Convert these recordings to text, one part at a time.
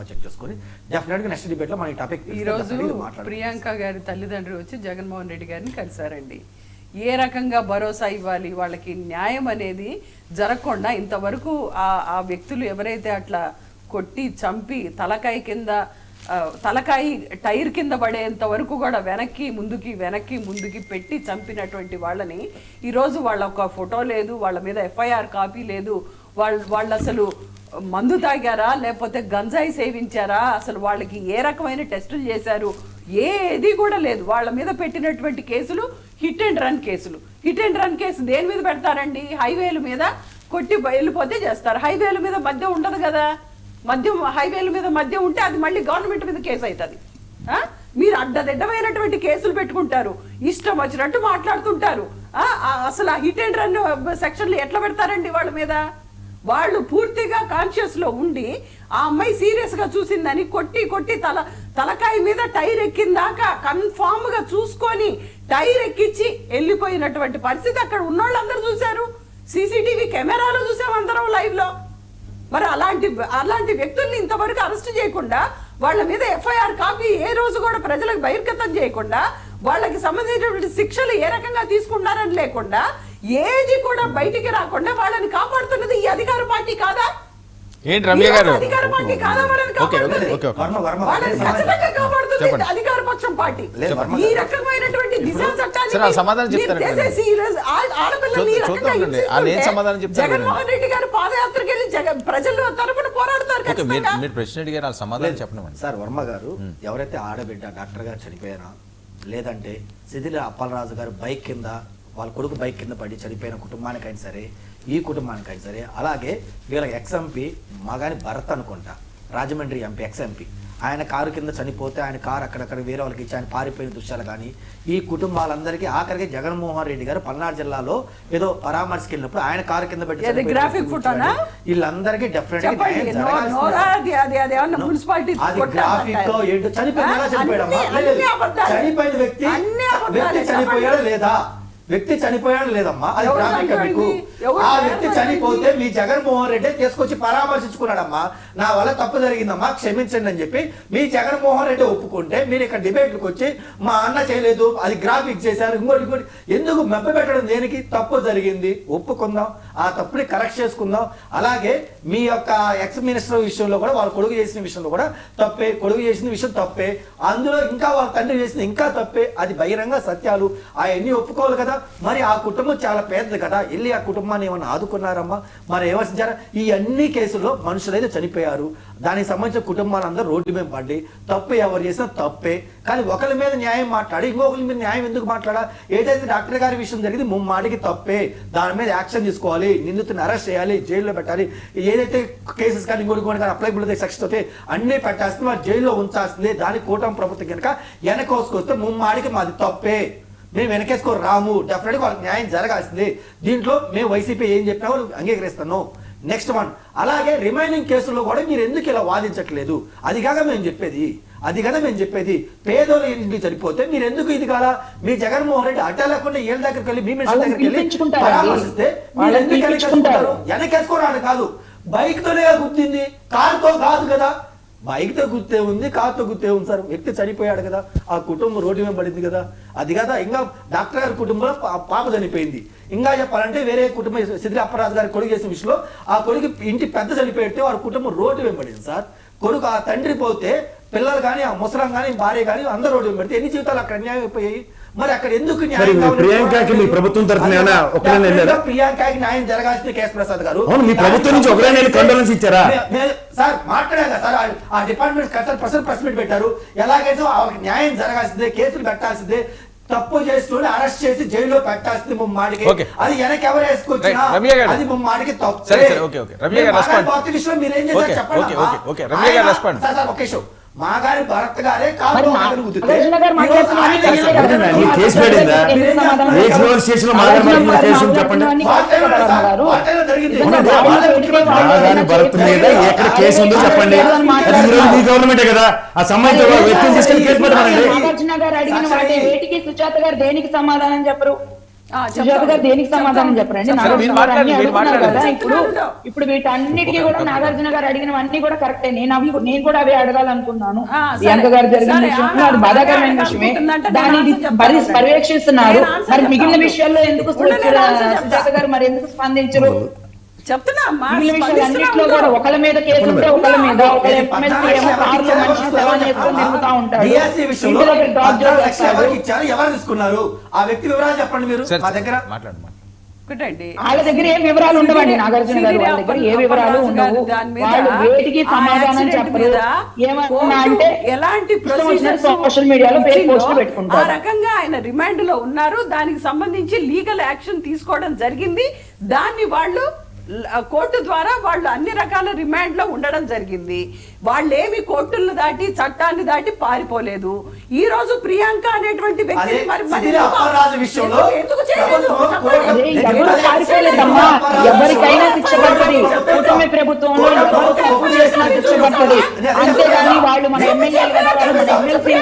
అమ్మా చెక్ చేసుకొని డెఫినెట్గా నెక్స్ట్ డిబేట్లో మన ఈ టాపిక్ ఈరోజు ప్రియాంక గారి తల్లిదండ్రులు వచ్చి జగన్మోహన్ రెడ్డి గారిని కలిశారండి. ఏ రకంగా భరోసా ఇవ్వాలి, వాళ్ళకి న్యాయం అనేది జరగకుండా ఇంతవరకు ఆ వ్యక్తులు ఎవరైతే అట్లా కొట్టి చంపి తలకాయ టైర్ కింద పడేంత వరకు కూడా వెనక్కి ముందుకి పెట్టి చంపినటువంటి వాళ్ళని ఈరోజు వాళ్ళ ఒక ఫోటో లేదు, వాళ్ళ మీద ఎఫ్ఐఆర్ కాపీ లేదు, వాళ్ళు అసలు మందు తాగారా లేకపోతే గంజాయి సేవించారా, అసలు వాళ్ళకి ఏ రకమైన టెస్టులు చేశారు, ఏది కూడా లేదు. వాళ్ళ మీద పెట్టినటువంటి కేసులు హిట్ అండ్ రన్ కేసులు. హిట్ అండ్ రన్ కేసు దేని మీద పెడతారండి? హైవేల మీద కొట్టి వెళ్ళిపోతే చేస్తారు. హైవేల మీద మద్యం ఉండదు కదా, హైవేల మీద మద్యం ఉంటే అది మళ్ళీ గవర్నమెంట్ మీద కేసు అవుతుంది. మీరు అడ్డదిడ్డమైనటువంటి కేసులు పెట్టుకుంటారు, ఇష్టం వచ్చినట్టు మాట్లాడుతుంటారు. అసలు ఆ హిట్ అండ్ రన్ సెక్షన్లు ఎట్లా పెడతారండి వాళ్ళ మీద? వాళ్ళు పూర్తిగా కాన్షియస్ లో ఉండి ఆ అమ్మాయి సీరియస్ గా చూసిందని కొట్టి తలకాయ మీద టైర్ ఎక్కిందాకా కన్ఫామ్ గా చూసుకొని టైర్ ఎక్కించి వెళ్ళిపోయినటువంటి పరిస్థితి అక్కడ ఉన్నోళ్ళందరూ చూశారు. సీసీటీవీ కెమెరాలో చూసాం అందరం లైవ్ లో. మరి అలాంటి వ్యక్తుల్ని ఇంతవరకు అరెస్ట్ చేయకుండా, వాళ్ళ మీద ఎఫ్ఐఆర్ కాపీ ఏ రోజు కూడా ప్రజలకు బహిర్గతం చేయకుండా, వాళ్ళకి సంబంధించినటువంటి శిక్షలు ఏ రకంగా తీసుకున్నారని లేకుండా, ఏది కూడా బయటికి రాకుండా వాళ్ళని కాపాడుతున్నది ఈ అధికార పార్టీ కాదా? ఏంటి రమ్య గారు, అధికార పార్టీ కాదా వాళ్ళని కాపాడుతుంది? వాళ్ళని ఖచ్చితంగా కాపాడుతుంది అధికార పక్షం పార్టీ. ఈ రకమైనటువంటి దిశా చట్టాన్ని చేసేసి ఆడపిల్లల్ని జగన్మోహన్ రెడ్డి గారు పాదయాత్రకి వెళ్ళి ప్రజల తరఫున పోరాడతారు. మీరు ప్రెసిడెంట్ గారు సమాధానం చెప్పండి సార్. వర్మ గారు ఎవరైతే ఆడబిడ్డ డాక్టర్ గారు చనిపోయారా, లేదంటే సిదిల అప్పలరాజు గారు బైక్ కింద వాళ్ళ కొడుకు బైక్ కింద పడి చనిపోయిన కుటుంబానికైనా సరే, ఈ కుటుంబానికైనా సరే, అలాగే వీళ్ళ ఎక్స్ఎంపీ మగాని భరత్ అనుకుంటా, రాజమండ్రి ఎంపీ ఎక్స్ఎంపీ, ఆయన కారు కింద చనిపోతే ఆయన కారు అక్కడక్కడ వేరే వాళ్ళకి ఇచ్చి ఆయన పారిపోయిన దృశ్యాలు కానీ, ఈ కుటుంబాలందరికీ ఆఖరికి జగన్మోహన్ రెడ్డి గారు పల్నాడు జిల్లాలో ఏదో పరామర్శకి వెళ్ళినప్పుడు ఆయన కారు కింద పెట్టి వీళ్ళందరికీ డెఫినెట్ చనిపోయిన వ్యక్తి చనిపోయాడా లేదా, వ్యక్తి చనిపోయాడు లేదమ్మా, అది గ్రాఫిక్ మీకు. ఆ వ్యక్తి చనిపోతే మీ జగన్మోహన్ రెడ్డి తీసుకొచ్చి పరామర్శించుకున్నాడమ్మా, నా వల్ల తప్పు జరిగిందమ్మా క్షమించండి అని చెప్పి మీ జగన్మోహన్ రెడ్డి ఒప్పుకుంటే, మీరు ఇక్కడ డిబేట్లకు వచ్చి మా అన్న చేయలేదు, అది గ్రాఫిక్ చేశారు, ఇంకోటి ఎందుకు మెప్ప పెట్టడం దేనికి? తప్పు జరిగింది, ఒప్పుకుందాం, ఆ తప్పుని కరెక్ట్ చేసుకుందాం. అలాగే మీ యొక్క ఎక్స్ మినిస్టర్ విషయంలో కూడా, వాళ్ళ కొడుకు చేసిన విషయంలో కూడా తప్పే, కొడుకు చేసిన విషయం తప్పే, అందులో ఇంకా వాళ్ళ తండ్రి చేసిన ఇంకా తప్పే, అది బహిరంగ సత్యాలు, అవన్నీ ఒప్పుకోవాలి కదా. మరి ఆ కుటుంబం చాలా పేదది కదా, వెళ్ళి ఆ కుటుంబాన్ని ఏమన్నా ఆదుకున్నారమ్మా? మరి ఏమర్శించారా? ఈ అన్ని కేసుల్లో మనుషులైతే చనిపోయారు, దానికి సంబంధించిన కుటుంబాలందరూ రోడ్డు మీద పడి, తప్పు ఎవరు చేసినా తప్పే. కానీ ఒకరి మీద న్యాయం మాట్లాడి ఇంకొకరి మీద న్యాయం ఎందుకు మాట్లాడా? ఏదైతే డాక్టర్ గారి విషయం జరిగింది ముమ్మాటికి తప్పే, దాని మీద యాక్షన్ తీసుకోవాలి, నిందితుని అరెస్ట్ చేయాలి, జైల్లో పెట్టాలి. ఏదైతే కేసెస్ కానీ ఇంకోటి కానీ అప్లైబుల్ సెక్షన్ అయితే అన్నీ పెట్టాల్సింది, వారు జైల్లో ఉంచాల్సిందే. దాని కూటమి ప్రభుత్వం కనుక వెనకోసుకొస్తే ముమ్మాటికి మాది తప్పే, మేము వెనకేసుకో రాము, డెఫినెట్గా వాళ్ళకి న్యాయం జరగాల్సింది. దీంట్లో మేము వైసీపీ ఏం చెప్పినా అంగీకరిస్తాను. నెక్స్ట్ వన్, అలాగే రిమైనింగ్ కేసుల్లో కూడా మీరు ఎందుకు ఇలా వాదించట్లేదు? అది కాక మేము చెప్పేది, పేదోళ్ళు ఇంటికి చనిపోతే మీరు ఎందుకు ఇది కాదా? మీ జగన్మోహన్ రెడ్డి అడ్డా లేకుండా ఏళ్ళ దగ్గరికి వెళ్ళి మీ మినిస్టర్ దగ్గరికి వెళ్ళి పరామర్శిస్తే మీరు ఎందుకు వెనకేసుకుంటారు? వెనకేసుకోరాడు కాదు, బైక్ తోనే గుర్తింది, కారుతో కాదు కదా. బైక్ తో గుర్తే ఉంది, కారుతో గుర్తే ఉంది సార్. వ్యక్తి చనిపోయాడు కదా, ఆ కుటుంబం రోడ్డు మీద పడింది కదా, అది కదా. ఇంకా డాక్టర్ గారి కుటుంబంలో పాప చనిపోయింది. ఇంకా చెప్పాలంటే వేరే కుటుంబం సిద్ధిల అప్పరాజు గారి కొడుకు చేసిన విషయంలో ఆ కొడుకు ఇంటి పెద్ద చనిపోయితే వారి కుటుంబం రోడ్డు మీద పడింది సార్. కొడుకు ఆ తండ్రి పోతే పిల్లలు కానీ, ఆ ముసలం కానీ, భార్య కానీ అందరూ రోడ్డు మీద పడితే ఎన్ని జీవితాలు అక్కడ అన్యాయం అయిపోయాయి? మరి అక్కడ ఎందుకు ప్రియాంకకి మీ ప్రభుత్వం తరఫున ప్రియాంకకి న్యాయం జరగాల్సింది కేఎస్ ప్రసాద్ గారు. మీ ప్రభుత్వం నుంచి ఒకరే కండోలెన్స్ ఇచ్చారా సార్? మాట్లాడారు సార్, ఆ డిపార్ట్మెంట్ ప్రెస్ మీట్ పెట్టారు. ఎలాగైతే వాళ్ళకి న్యాయం జరగాల్సిందే, కేసులు పెట్టాల్సిందే, తప్పు చేస్తూ అరెస్ట్ చేసి జైల్లో పెట్టాల్సింది ముమ్మాడికి. అది వెనక ఎవరు వేసుకొచ్చినా అది ముమ్మాడికి తప్పు. మీరేం చేశారు చెప్పండి సార్. ఒకే షో మాగారి భరత్ గారే కాదు గవర్నమెంటే కదా ఆ సంబంధిత వ్యక్తిని తీసుకెళ్లి కేసు పెట్టమనండి. నాగార్జున గారు అడిగిన వాటి వేటికి సుజాత గారు దేనికి సమాధానం చెప్పరు? సుజాత గారు దేనికి సమాధానం చెప్పరండి? నాగార్జున మీరు గారు అన్ని మాట్లాడండి, అడుగుతున్నారు కదా. చెప్తున్నాను. ఇప్పుడు వీటన్నిటికీ కూడా నాగార్జున గారు అడిగినవన్నీ కూడా కరెక్టే. నేను కూడా అవే అడగాలనుకున్నాను. ప్రియాంక గారు జరిగిన విషయంలో అది బాధాకరమైన విషయమే. దాన్ని పర్యవేక్షిస్తున్నారు. మరి మిగిలిన విషయాల్లో ఎందుకు సుజాత గారు మరి ఎందుకు స్పందించరు? చెప్తున్నా అమ్మా, మిగిలిన విషయాలన్నింటిలో కూడా ఒకళ్ళ మీద కేసు ఉంటే ఒకళ్ళ మీద, ఒకళ్ళ ఎమ్మెల్సీ ఏమో కార్లో మనిషి శవాన్ని ఎత్తుకొని తిరుగుతా ఉంటాడు. DSC విషయంలో ఇంటి దగ్గర డ్రాప్ 14 లక్షలు చేస్తారు. ఎవరికి ఇచ్చారు, ఎవరు తీసుకున్నారు, ఆ వ్యక్తి వివరాలు చెప్పండి మీరు సరే, మా దగ్గర. మాట్లాడు. ఒకటండి, వాళ్ళ దగ్గర ఏ వివరాలు ఉండవండి. నాగార్జున గారు వాళ్ళ దగ్గర ఏ వివరాలు ఉండవు. వాళ్ళు వేటికి సమాధానం చెప్పరు. ఏమన్నా అంటే ఎలాంటి సోషల్ మీడియాలో పేరు పోస్టులు ఆ పెట్టుకుంటారు. రకంగా ఆయన రిమాండ్ లో ఉన్నారు. దానికి సంబంధించి లీగల్ యాక్షన్ తీసుకోవడం జరిగింది. దాన్ని వాళ్ళు కోర్టు ద్వారా వాళ్ళు అన్ని రకాల రిమాండ్ లో ఉండడం జరిగింది. వాళ్ళేమి కోర్టులను దాటి చట్టాన్ని దాటి పారిపోలేదు. ఈ రోజు ప్రియాంక అనేటువంటి వ్యక్తి ఎందుకు చేయలేదు? ఎవరు పారిపోలేదమ్మా. ఎవరికైనా శిక్ష పడుతుంది. కూటమి ప్రభుత్వంలో ఎవరు తప్పు చేసినా శిక్ష పడుతుంది. అంతేగాని వాళ్ళు మన ఎమ్మెల్యేలు కదా, వాళ్ళు మన ఎమ్మెల్సీ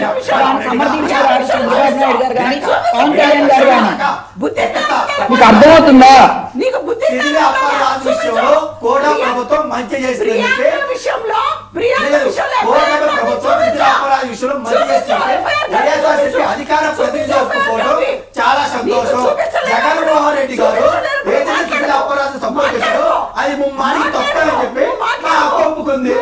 సమర్థించారు. చంద్రబాబు నాయుడు గారు కానీ, పవన్ కళ్యాణ్ గారు కానీ. మీకు అర్థమవుతుందా? నీకు బుద్ధి విషయంలో కూడా ప్రభుత్వం మంచి చేసింది. విషయంలో ప్రభుత్వం అపరాధ విషయంలో మంచి చేసింది. అధికార ప్రతినిధి ఒప్పుకోవడం చాలా సంతోషం. జగన్మోహన్ రెడ్డి గారు ఏదైతే అపరాధం సంభవించారో అది ముమ్మానికి తప్పని చెప్పి ఒప్పుకుంది.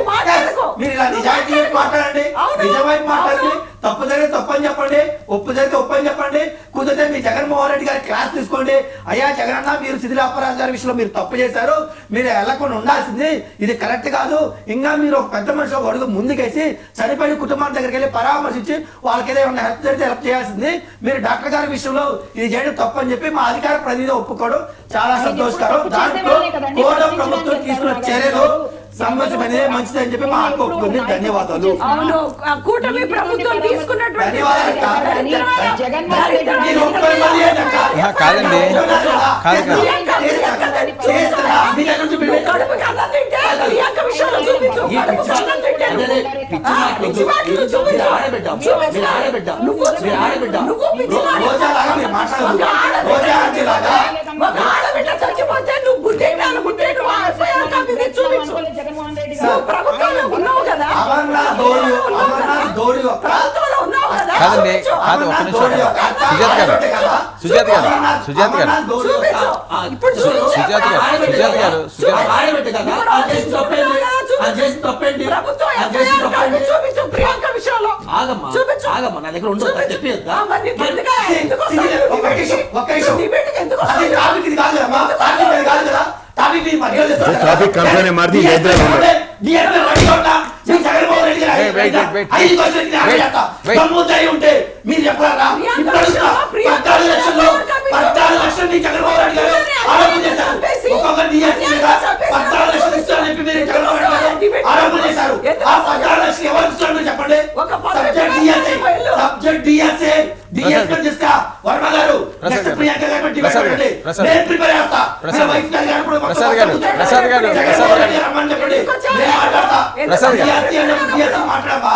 మీరు ఇలా నిజాయితీ మాట్లాడండి, నిజమైపు మాట్లాడండి. తప్పు జరిగితే తప్పని చెప్పండి, ఒప్పు జరిగితే ఒప్పని చెప్పండి. కుదిరితే మీ జగన్మోహన్ రెడ్డి గారి క్లాస్ తీసుకోండి. అయ్యా జగనన్న, మీరు శిథిల అపరాధ గారి విషయంలో మీరు తప్పు చేశారు, మీరు వెళ్లకుండా ఉండాల్సింది, ఇది కరెక్ట్ కాదు. ఇంకా మీరు ఒక పెద్ద మనిషి ఒక అడుగు ముందుకేసి చనిపోయిన కుటుంబం దగ్గరికి వెళ్ళి పరామర్శించి వాళ్ళకి ఏదైనా హెల్ప్ జరిగితే హెల్ప్ చేయాల్సింది. మీరు డాక్టర్ గారి విషయంలో ఇది చేయడం తప్పు అని చెప్పి మా అధికార ప్రతినిధి ఒప్పుకోవడం చాలా సంతోషకరం. దాంట్లో కోట ప్రభుత్వం తీసుకున్న చర్యలు సమస్యమనే మంచిదని చెప్పి మా అక్క ఒప్పుకుంది. ధన్యవాదాలు. అవును, కూటమి ప్రభుత్వం తీసుకున్నటువంటి కాదండి, కాదండి, కాదు, ఒక్క నిమిషం. సుజాత గారు నా దగ్గర ఉండదు ట్రాఫిక్ కంట్రోల్ మారుతి ఉంటే మీరు చెప్పారా? 14 లక్షలు జగన్మోహన్ రెడ్డి గారు ఆరోపణ చేశారు. ఒక్కొక్క చెప్పి మీరు ఆరోపణ చేశారు. ఆ 14 లక్షలు ఎవరు ఇస్తున్నారు చెప్పండి. సబ్జెక్ట్ డిఎస్ఏ తీసుకురా వర్మ గారు, ప్రియాంక గారు నేను ప్రిపేర్ చేస్తా. మాట్లాడమా